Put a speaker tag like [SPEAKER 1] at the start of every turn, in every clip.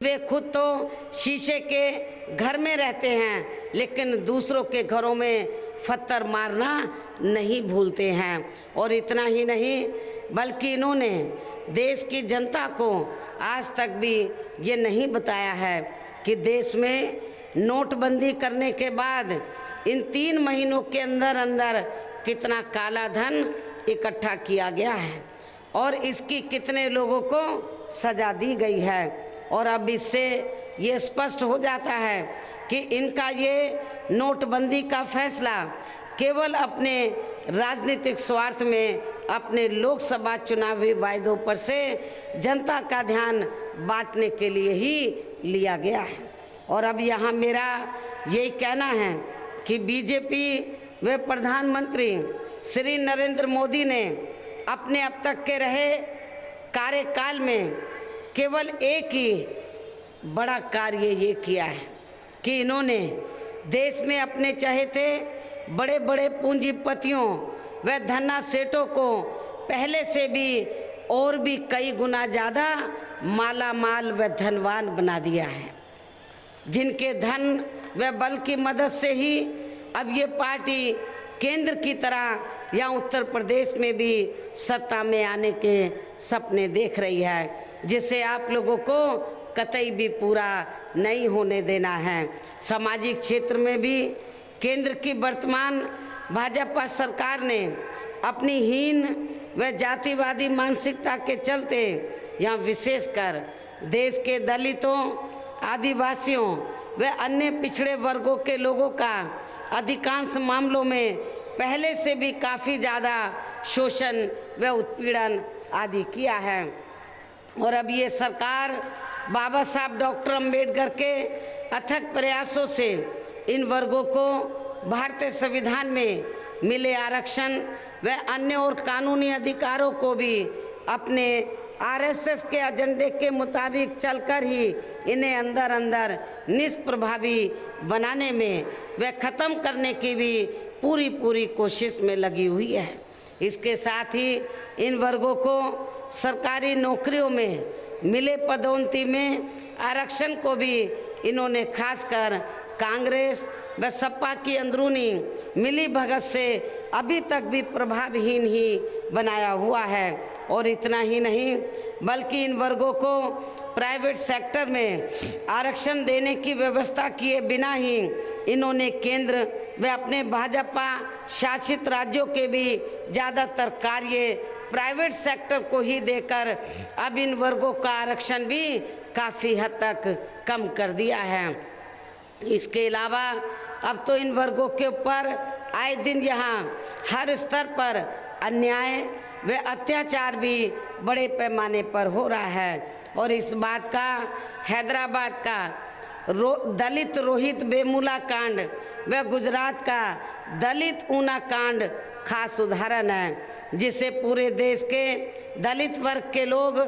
[SPEAKER 1] वे खुद तो शीशे के घर में रहते हैं, लेकिन दूसरों के घरों में पत्थर मारना नहीं भूलते हैं। और इतना ही नहीं, बल्कि इन्होंने देश की जनता को आज तक भी ये नहीं बताया है कि देश में नोटबंदी करने के बाद इन 3 महीनों के अंदर अंदर कितना काला धन इकट्ठा किया गया है और इसकी कितने लोगों को सजा दी गई है। और अब इससे ये स्पष्ट हो जाता है कि इनका ये नोटबंदी का फैसला केवल अपने राजनीतिक स्वार्थ में, अपने लोकसभा चुनावी वायदों पर से जनता का ध्यान बांटने के लिए ही लिया गया है। और अब यहाँ मेरा यही कहना है कि बीजेपी व प्रधानमंत्री श्री नरेंद्र मोदी ने अपने अब तक के रहे कार्यकाल में केवल एक ही बड़ा कार्य ये किया है कि इन्होंने देश में अपने चहेते बड़े बड़े पूंजीपतियों व धन्ना सेठों को पहले से भी और भी कई गुना ज़्यादा माला माल व धनवान बना दिया है, जिनके धन व बल की मदद से ही अब ये पार्टी केंद्र की तरह या उत्तर प्रदेश में भी सत्ता में आने के सपने देख रही है, जिसे आप लोगों को कतई भी पूरा नहीं होने देना है। सामाजिक क्षेत्र में भी केंद्र की वर्तमान भाजपा सरकार ने अपनी हीन व जातिवादी मानसिकता के चलते यहाँ विशेषकर देश के दलितों, आदिवासियों व अन्य पिछड़े वर्गों के लोगों का अधिकांश मामलों में पहले से भी काफ़ी ज़्यादा शोषण व उत्पीड़न आदि किया है। और अब ये सरकार बाबा साहब डॉक्टर अंबेडकर के अथक प्रयासों से इन वर्गों को भारतीय संविधान में मिले आरक्षण व अन्य और कानूनी अधिकारों को भी अपने आरएसएस के एजेंडे के मुताबिक चलकर ही इन्हें अंदर अंदर निष्प्रभावी बनाने में व ख़त्म करने की भी पूरी कोशिश में लगी हुई है। इसके साथ ही इन वर्गों को सरकारी नौकरियों में मिले पदोन्नति में आरक्षण को भी इन्होंने खासकर कांग्रेस व सपा की अंदरूनी मिली भगत से अभी तक भी प्रभावहीन ही बनाया हुआ है। और इतना ही नहीं, बल्कि इन वर्गों को प्राइवेट सेक्टर में आरक्षण देने की व्यवस्था किए बिना ही इन्होंने केंद्र व अपने भाजपा शासित राज्यों के भी ज़्यादातर कार्य प्राइवेट सेक्टर को ही देकर अब इन वर्गों का आरक्षण भी काफ़ी हद तक कम कर दिया है। इसके अलावा अब तो इन वर्गों के ऊपर आए दिन यहाँ हर स्तर पर अन्याय व अत्याचार भी बड़े पैमाने पर हो रहा है। और इस बात का हैदराबाद का दलित रोहित वेमुला कांड व गुजरात का दलित ऊना कांड खास उदाहरण है, जिसे पूरे देश के दलित वर्ग के लोग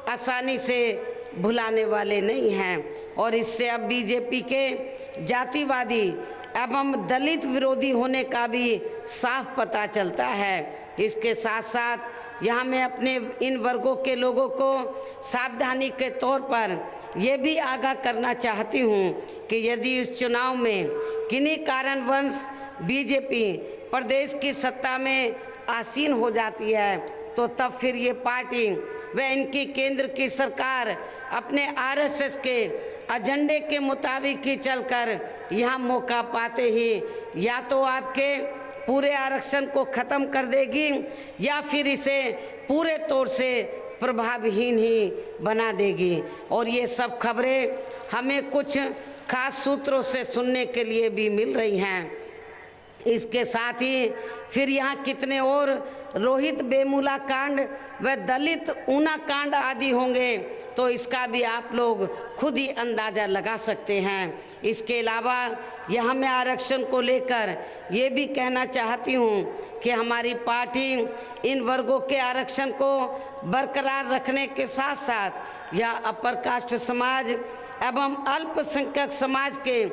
[SPEAKER 1] आसानी से भुलाने वाले नहीं हैं। और इससे अब बीजेपी के जातिवादी एवं दलित विरोधी होने का भी साफ पता चलता है। इसके साथ साथ यहाँ मैं अपने इन वर्गों के लोगों को सावधानी के तौर पर यह भी आगाह करना चाहती हूँ कि यदि इस चुनाव में किन्हीं कारणवश बीजेपी प्रदेश की सत्ता में आसीन हो जाती है, तो तब फिर ये पार्टी व इनकी केंद्र की सरकार अपने आरएसएस के एजेंडे के मुताबिक ही चलकर यहाँ मौका पाते ही या तो आपके पूरे आरक्षण को ख़त्म कर देगी या फिर इसे पूरे तौर से प्रभावहीन ही बना देगी। और ये सब खबरें हमें कुछ खास सूत्रों से सुनने के लिए भी मिल रही हैं। इसके साथ ही फिर यहाँ कितने और रोहित वेमुला कांड व दलित ऊना कांड आदि होंगे, तो इसका भी आप लोग खुद ही अंदाज़ा लगा सकते हैं। इसके अलावा यहाँ मैं आरक्षण को लेकर ये भी कहना चाहती हूँ कि हमारी पार्टी इन वर्गों के आरक्षण को बरकरार रखने के साथ साथ यह अपर कास्ट समाज एवं अल्पसंख्यक समाज के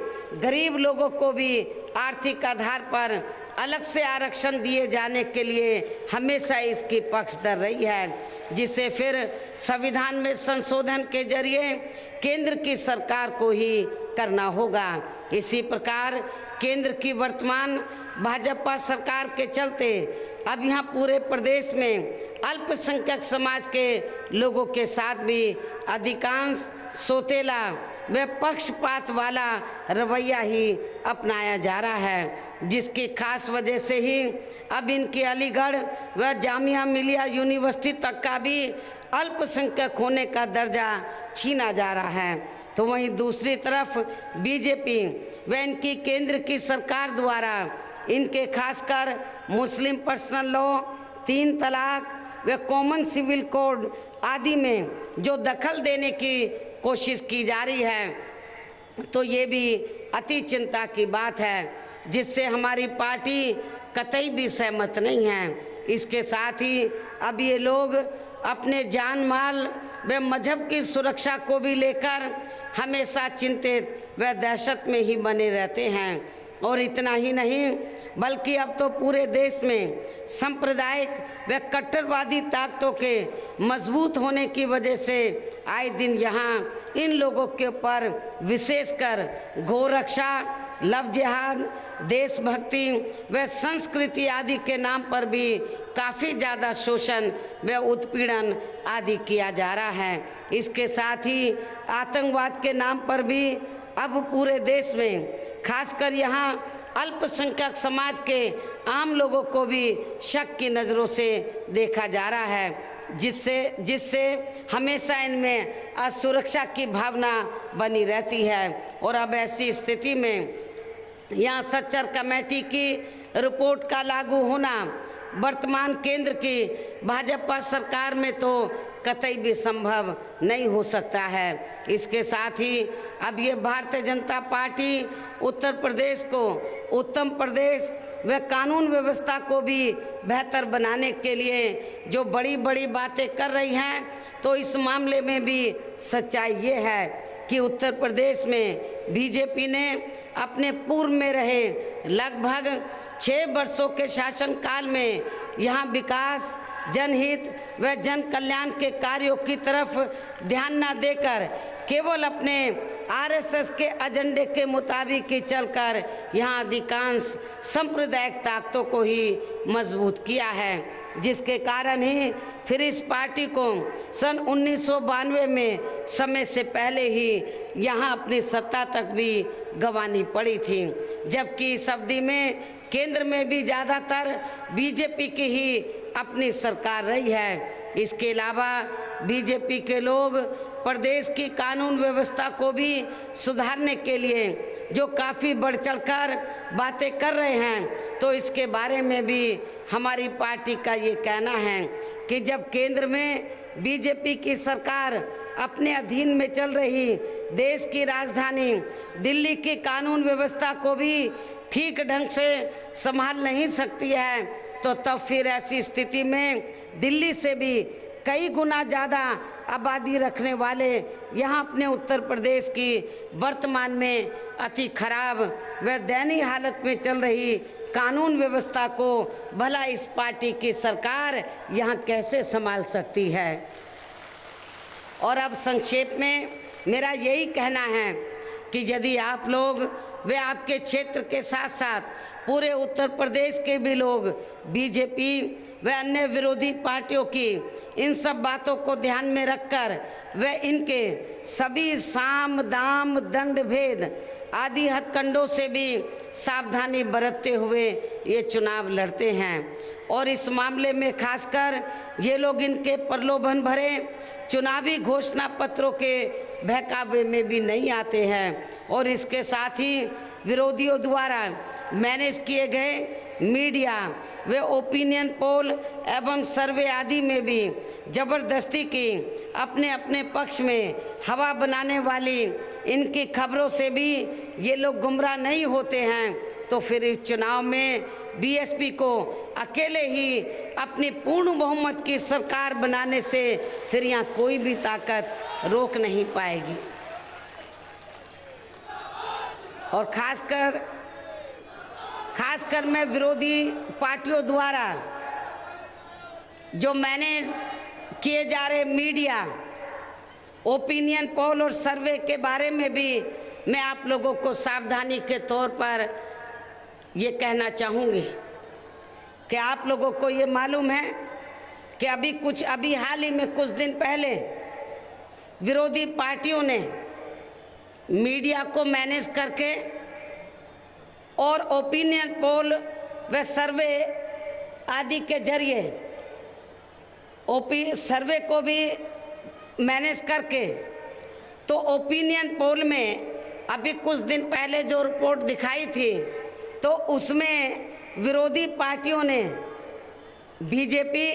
[SPEAKER 1] गरीब लोगों को भी आर्थिक आधार पर अलग से आरक्षण दिए जाने के लिए हमेशा इसकी पक्षधर रही है, जिसे फिर संविधान में संशोधन के जरिए केंद्र की सरकार को ही करना होगा। इसी प्रकार केंद्र की वर्तमान भाजपा सरकार के चलते अब यहाँ पूरे प्रदेश में अल्पसंख्यक समाज के लोगों के साथ भी अधिकांश सोतेला व पक्षपात वाला रवैया ही अपनाया जा रहा है, जिसकी खास वजह से ही अब इनकी अलीगढ़ व जामिया मिलिया यूनिवर्सिटी तक का भी अल्पसंख्यक होने का दर्जा छीना जा रहा है। तो वहीं दूसरी तरफ बीजेपी व इनकी केंद्र की सरकार द्वारा इनके खासकर मुस्लिम पर्सनल लॉ, 3 तलाक व कॉमन सिविल कोड आदि में जो दखल देने की कोशिश की जा रही है, तो ये भी अति चिंता की बात है, जिससे हमारी पार्टी कतई भी सहमत नहीं है। इसके साथ ही अब ये लोग अपने जान माल व मजहब की सुरक्षा को भी लेकर हमेशा चिंतित व दहशत में ही बने रहते हैं। और इतना ही नहीं बल्कि अब तो पूरे देश में सांप्रदायिक व कट्टरवादी ताकतों के मजबूत होने की वजह से आए दिन यहाँ इन लोगों के ऊपर विशेषकर गोरक्षा, लव जिहाद, देशभक्ति व संस्कृति आदि के नाम पर भी काफ़ी ज़्यादा शोषण व उत्पीड़न आदि किया जा रहा है। इसके साथ ही आतंकवाद के नाम पर भी अब पूरे देश में खासकर यहाँ अल्पसंख्यक समाज के आम लोगों को भी शक की नज़रों से देखा जा रहा है, जिससे हमेशा इनमें असुरक्षा की भावना बनी रहती है। और अब ऐसी स्थिति में यहाँ सच्चर कमेटी की रिपोर्ट का लागू होना वर्तमान केंद्र की भाजपा सरकार में तो कतई भी संभव नहीं हो सकता है। इसके साथ ही अब ये भारतीय जनता पार्टी उत्तर प्रदेश को उत्तम प्रदेश व कानून व्यवस्था को भी बेहतर बनाने के लिए जो बड़ी बड़ी बातें कर रही हैं, तो इस मामले में भी सच्चाई ये है कि उत्तर प्रदेश में बीजेपी ने अपने पूर्व में रहे लगभग 6 वर्षों के शासनकाल में यहाँ विकास, जनहित व जन कल्याण के कार्यों की तरफ ध्यान न देकर केवल अपने आरएसएस के एजेंडे के मुताबिक ही चलकर यहाँ अधिकांश सांप्रदायिक ताकतों को ही मजबूत किया है, जिसके कारण ही फिर इस पार्टी को सन 1992 में समय से पहले ही यहाँ अपनी सत्ता तक भी गंवानी पड़ी थी, जबकि इस अवधि में केंद्र में भी ज़्यादातर बीजेपी की ही अपनी सरकार रही है। इसके अलावा बीजेपी के लोग प्रदेश की कानून व्यवस्था को भी सुधारने के लिए जो काफ़ी बढ़ चढ़कर बातें कर रहे हैं, तो इसके बारे में भी हमारी पार्टी का ये कहना है कि जब केंद्र में बीजेपी की सरकार अपने अधीन में चल रही देश की राजधानी दिल्ली की कानून व्यवस्था को भी ठीक ढंग से संभाल नहीं सकती है, तो तब फिर ऐसी स्थिति में दिल्ली से भी कई गुना ज़्यादा आबादी रखने वाले यहाँ अपने उत्तर प्रदेश की वर्तमान में अति खराब व दयनीय हालत में चल रही कानून व्यवस्था को भला इस पार्टी की सरकार यहाँ कैसे संभाल सकती है। और अब संक्षेप में मेरा यही कहना है कि यदि आप लोग वे आपके क्षेत्र के साथ साथ पूरे उत्तर प्रदेश के भी लोग बीजेपी व अन्य विरोधी पार्टियों की इन सब बातों को ध्यान में रखकर वे इनके सभी साम दाम दंड भेद आदि हथकंडों से भी सावधानी बरतते हुए ये चुनाव लड़ते हैं, और इस मामले में खासकर ये लोग इनके प्रलोभन भरे चुनावी घोषणा पत्रों के बहकावे में भी नहीं आते हैं, और इसके साथ ही विरोधियों द्वारा मैनेज किए गए मीडिया वे ओपिनियन पोल एवं सर्वे आदि में भी जबरदस्ती की अपने अपने पक्ष में हवा बनाने वाली इनकी खबरों से भी ये लोग गुमराह नहीं होते हैं, तो फिर इस चुनाव में बीएसपी को अकेले ही अपनी पूर्ण बहुमत की सरकार बनाने से फिर यहाँ कोई भी ताकत रोक नहीं पाएगी। और खासकर खासकर मैं विरोधी पार्टियों द्वारा जो मैनेज किए जा रहे मीडिया, ओपिनियन पोल और सर्वे के बारे में भी मैं आप लोगों को सावधानी के तौर पर ये कहना चाहूँगी कि आप लोगों को ये मालूम है कि अभी हाल ही में कुछ दिन पहले विरोधी पार्टियों ने मीडिया को मैनेज करके और ओपिनियन पोल व सर्वे आदि के जरिए सर्वे को भी मैनेज करके तो ओपिनियन पोल में अभी कुछ दिन पहले जो रिपोर्ट दिखाई थी तो उसमें विरोधी पार्टियों ने बीजेपी,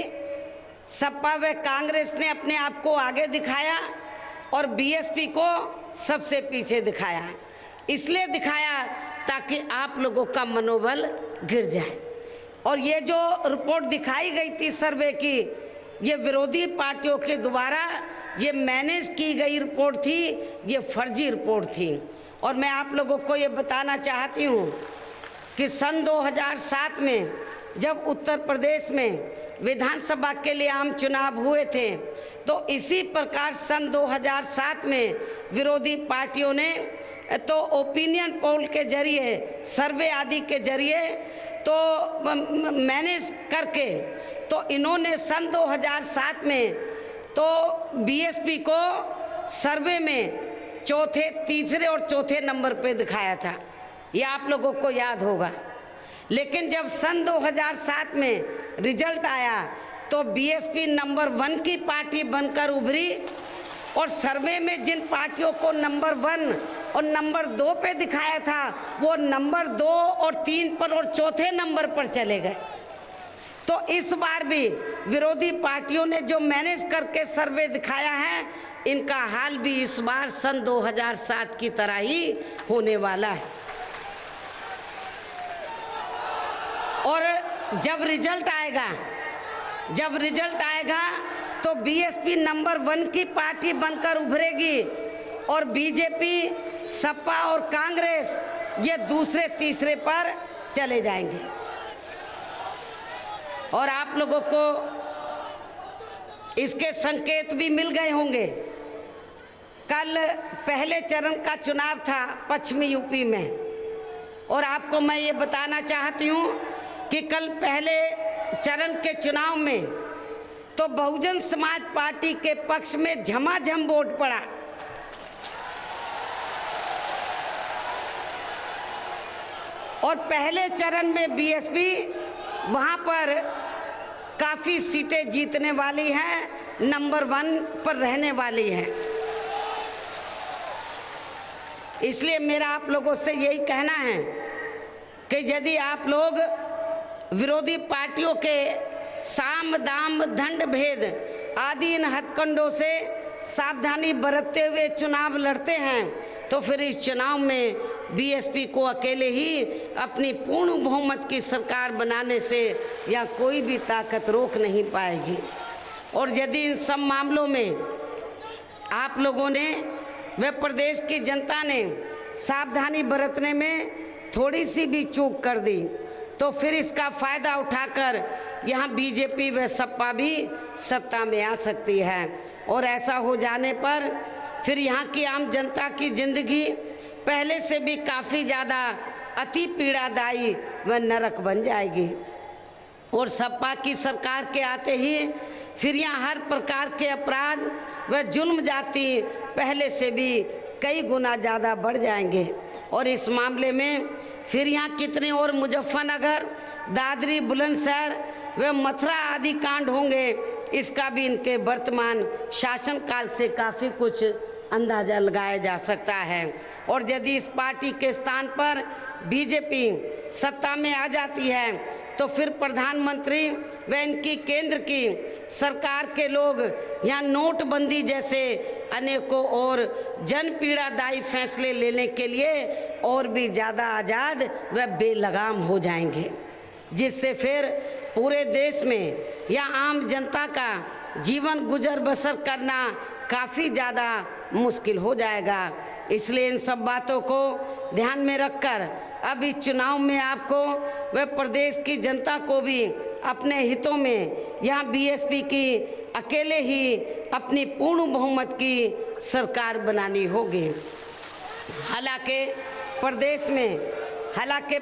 [SPEAKER 1] सपा व कांग्रेस ने अपने आप को आगे दिखाया और बीएसपी को सबसे पीछे दिखाया। इसलिए दिखाया ताकि आप लोगों का मनोबल गिर जाए। और ये जो रिपोर्ट दिखाई गई थी सर्वे की, ये विरोधी पार्टियों के द्वारा ये मैनेज की गई रिपोर्ट थी, ये फर्जी रिपोर्ट थी। और मैं आप लोगों को ये बताना चाहती हूँ कि सन 2007 में जब उत्तर प्रदेश में विधानसभा के लिए आम चुनाव हुए थे तो इसी प्रकार सन 2007 में विरोधी पार्टियों ने तो ओपिनियन पोल के जरिए, सर्वे आदि के जरिए तो मैनेज करके तो इन्होंने सन 2007 में तो बीएसपी को सर्वे में तीसरे और चौथे नंबर पे दिखाया था, ये आप लोगों को याद होगा। लेकिन जब सन 2007 में रिजल्ट आया तो बीएसपी नंबर 1 की पार्टी बनकर उभरी और सर्वे में जिन पार्टियों को नंबर 1 और नंबर 2 पे दिखाया था वो नंबर 2 और 3 पर और चौथे नंबर पर चले गए। तो इस बार भी विरोधी पार्टियों ने जो मैनेज करके सर्वे दिखाया है, इनका हाल भी इस बार सन 2007 की तरह ही होने वाला है। और जब रिजल्ट आएगा तो बीएसपी नंबर 1 की पार्टी बनकर उभरेगी और बीजेपी, सपा और कांग्रेस ये दूसरे तीसरे पर चले जाएंगे। और आप लोगों को इसके संकेत भी मिल गए होंगे। कल पहले चरण का चुनाव था पश्चिमी यूपी में और आपको मैं ये बताना चाहती हूँ कि कल पहले चरण के चुनाव में तो बहुजन समाज पार्टी के पक्ष में झमाझम वोट पड़ा। और पहले चरण में बीएसपी वहां पर काफी सीटें जीतने वाली है, नंबर 1 पर रहने वाली है। इसलिए मेरा आप लोगों से यही कहना है कि यदि आप लोग विरोधी पार्टियों के साम दाम दंड भेद आदि इन हथकंडों से सावधानी बरतते हुए चुनाव लड़ते हैं तो फिर इस चुनाव में बीएसपी को अकेले ही अपनी पूर्ण बहुमत की सरकार बनाने से या कोई भी ताकत रोक नहीं पाएगी। और यदि इन सब मामलों में आप लोगों ने व प्रदेश की जनता ने सावधानी बरतने में थोड़ी सी भी चूक कर दी तो फिर इसका फायदा उठाकर यहाँ बीजेपी व सपा भी सत्ता में आ सकती है। और ऐसा हो जाने पर फिर यहाँ की आम जनता की जिंदगी पहले से भी काफ़ी ज़्यादा अति पीड़ादायी व नरक बन जाएगी। और सपा की सरकार के आते ही फिर यहाँ हर प्रकार के अपराध व जुल्म जाति पहले से भी कई गुना ज़्यादा बढ़ जाएंगे। और इस मामले में फिर यहाँ कितने और मुजफ्फरनगर, दादरी, बुलंदशहर व मथुरा आदि कांड होंगे, इसका भी इनके वर्तमान शासनकाल से काफ़ी कुछ अंदाज़ा लगाया जा सकता है। और यदि इस पार्टी के स्थान पर बीजेपी सत्ता में आ जाती है तो फिर प्रधानमंत्री व इनकी केंद्र की सरकार के लोग यहाँ नोटबंदी जैसे अनेकों और जन पीड़ादायी फैसले लेने के लिए और भी ज़्यादा आज़ाद व बेलगाम हो जाएंगे, जिससे फिर पूरे देश में या आम जनता का जीवन गुजर बसर करना काफ़ी ज़्यादा मुश्किल हो जाएगा। इसलिए इन सब बातों को ध्यान में रखकर अब इस चुनाव में आपको व प्रदेश की जनता को भी अपने हितों में यहाँ बीएसपी की अकेले ही अपनी पूर्ण बहुमत की सरकार बनानी होगी। हालांकि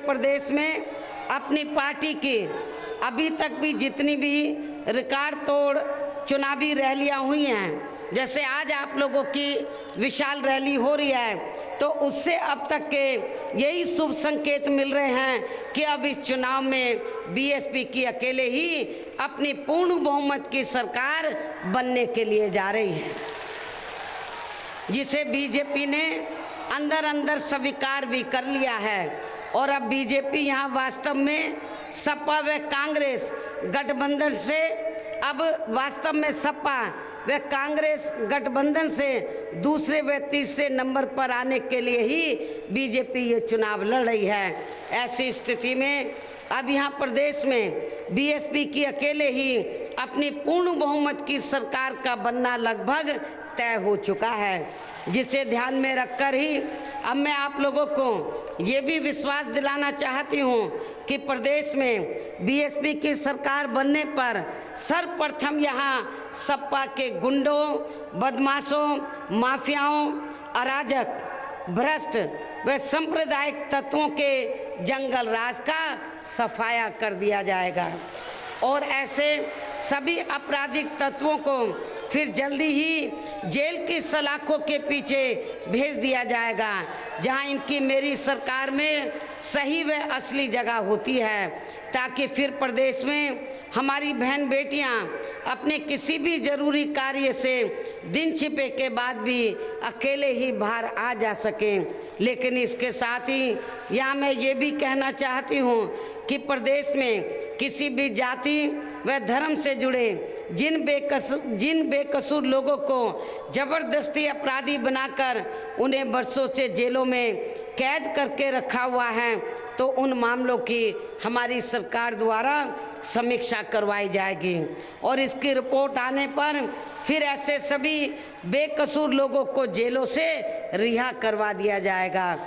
[SPEAKER 1] प्रदेश में अपनी पार्टी की अभी तक भी जितनी भी रिकॉर्ड तोड़ चुनावी रैलियां हुई हैं, जैसे आज आप लोगों की विशाल रैली हो रही है, तो उससे अब तक के यही शुभ संकेत मिल रहे हैं कि अब इस चुनाव में बीएसपी की अकेले ही अपनी पूर्ण बहुमत की सरकार बनने के लिए जा रही है, जिसे बीजेपी ने अंदर अंदर स्वीकार भी कर लिया है। और अब बीजेपी यहाँ वास्तव में सपा व कांग्रेस गठबंधन से सपा व कांग्रेस गठबंधन से दूसरे व तीसरे नंबर पर आने के लिए ही बीजेपी ये चुनाव लड़ रही है। ऐसी स्थिति में अब यहाँ प्रदेश में बीएसपी की अकेले ही अपनी पूर्ण बहुमत की सरकार का बनना लगभग तय हो चुका है, जिसे ध्यान में रखकर ही अब मैं आप लोगों को ये भी विश्वास दिलाना चाहती हूँ कि प्रदेश में बीएसपी की सरकार बनने पर सर्वप्रथम यहाँ सपा के गुंडों, बदमाशों, माफियाओं, अराजक, भ्रष्ट व सांप्रदायिक तत्वों के जंगल राज का सफाया कर दिया जाएगा और ऐसे सभी आपराधिक तत्वों को फिर जल्दी ही जेल की सलाखों के पीछे भेज दिया जाएगा, जहां इनकी मेरी सरकार में सही व असली जगह होती है, ताकि फिर प्रदेश में हमारी बहन बेटियां अपने किसी भी जरूरी कार्य से दिन छिपे के बाद भी अकेले ही बाहर आ जा सकें। लेकिन इसके साथ ही यहाँ मैं ये भी कहना चाहती हूँ कि प्रदेश में किसी भी जाति व धर्म से जुड़े जिन बेकसूर लोगों को जबरदस्ती अपराधी बनाकर उन्हें वर्षों से जेलों में कैद करके रखा हुआ है, तो उन मामलों की हमारी सरकार द्वारा समीक्षा करवाई जाएगी और इसकी रिपोर्ट आने पर फिर ऐसे सभी बेकसूर लोगों को जेलों से रिहा करवा दिया जाएगा।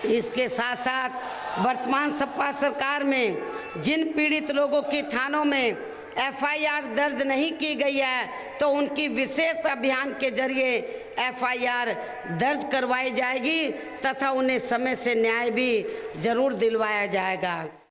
[SPEAKER 1] इसके साथ साथ वर्तमान सपा सरकार में जिन पीड़ित लोगों की थानों में एफआईआर दर्ज नहीं की गई है, तो उनकी विशेष अभियान के जरिए एफआईआर दर्ज करवाई जाएगी तथा उन्हें समय से न्याय भी जरूर दिलवाया जाएगा।